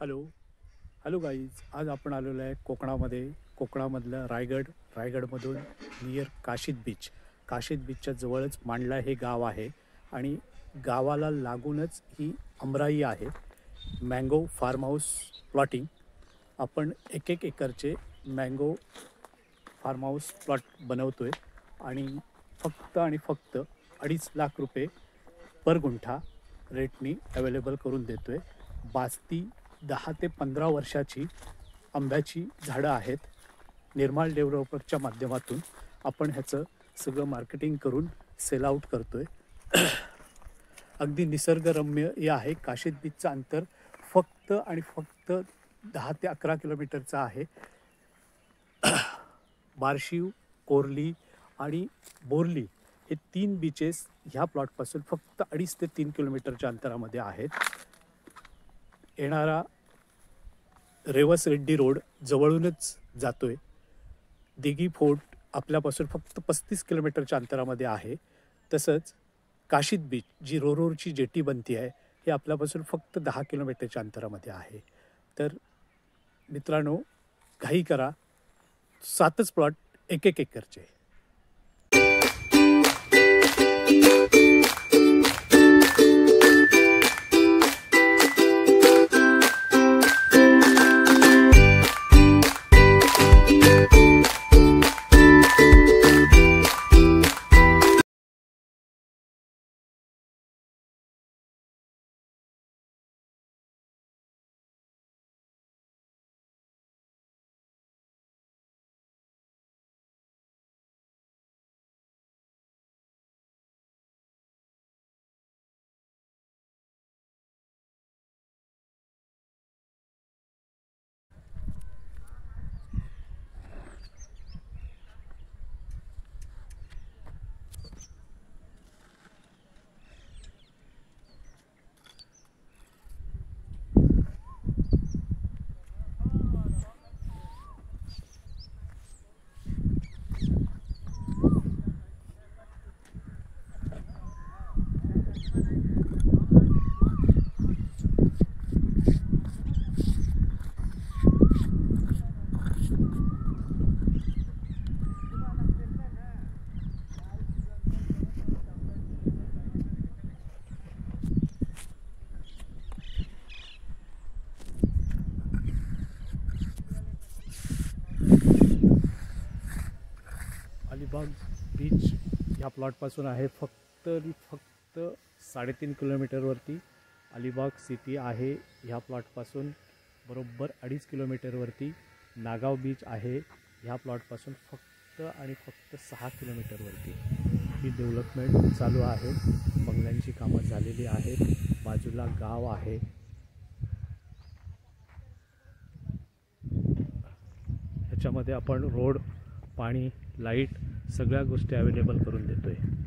Hello hello guys, आज आपण आलेलो आहे कोकणामध्ये. कोकणामधलं रायगडमधून नियर काशीद बीचच्या जवळच मांडला हे गाव आहे. आणि गावाला लागूनच ही अमराई आहे. Mango farm house plotting. आपण 1 एकरचे मँगो फार्म हाऊस प्लॉट बनवतो आहे आणि फक्त 2.5 लाख रुपये पर गुंठा रेटनी अवेलेबल करून देतो आहे. बास्ती 10 ते 15 वर्षाची आंब्याची झाडं आहेत. निर्माल डेव्हलपरच्या माध्यमातून आपण ह्याचं सगळं मार्केटिंग करून सेल आउट करतो आहे. अगदी निसर्गरम्य हे आहे. काशीद बीचचं अंतर फक्त 10 ते 11 किलोमीटरचं आहे. बार्शीव, कोरली आणि बोरली हे 3 बीचेस ह्या प्लॉटपासून फक्त 2.5 ते 3 किलोमीटरच्या अंतरामध्ये आहेत. येणारा रेवस रेड्डी रोड जवळूनच जातोय. दिघी फोर्ट आपल्यापासून फक्त 35 किलोमीटरच्या अंतरामध्ये आहे. तसंच काशीद बीच जी रोरोरची जेटी बनती आहे हे आपल्यापासून फक्त 10 किलोमीटरच्या अंतरामध्ये आहे. तर मित्रांनो, घाई करा. 7च प्लॉट 1 एकरचे. अलिबाग बीच ह्या प्लॉटपासून आहे फक्त 3.5 किलोमीटरवरती. अलिबाग सिटी आहे ह्या प्लॉटपासून बरोबर 2.5 किलोमीटरवरती. नागाव बीच आहे ह्या प्लॉटपासून फक्त 6 किलोमीटरवरती. ही डेव्हलपमेंट चालू आहे. बंगल्यांची कामं झालेली आहेत. बाजूला गाव आहे. ह्याच्यामध्ये आपण रोड, पाणी, लाईट सगळ्या गोष्टी अवेलेबल करून देतो आहे.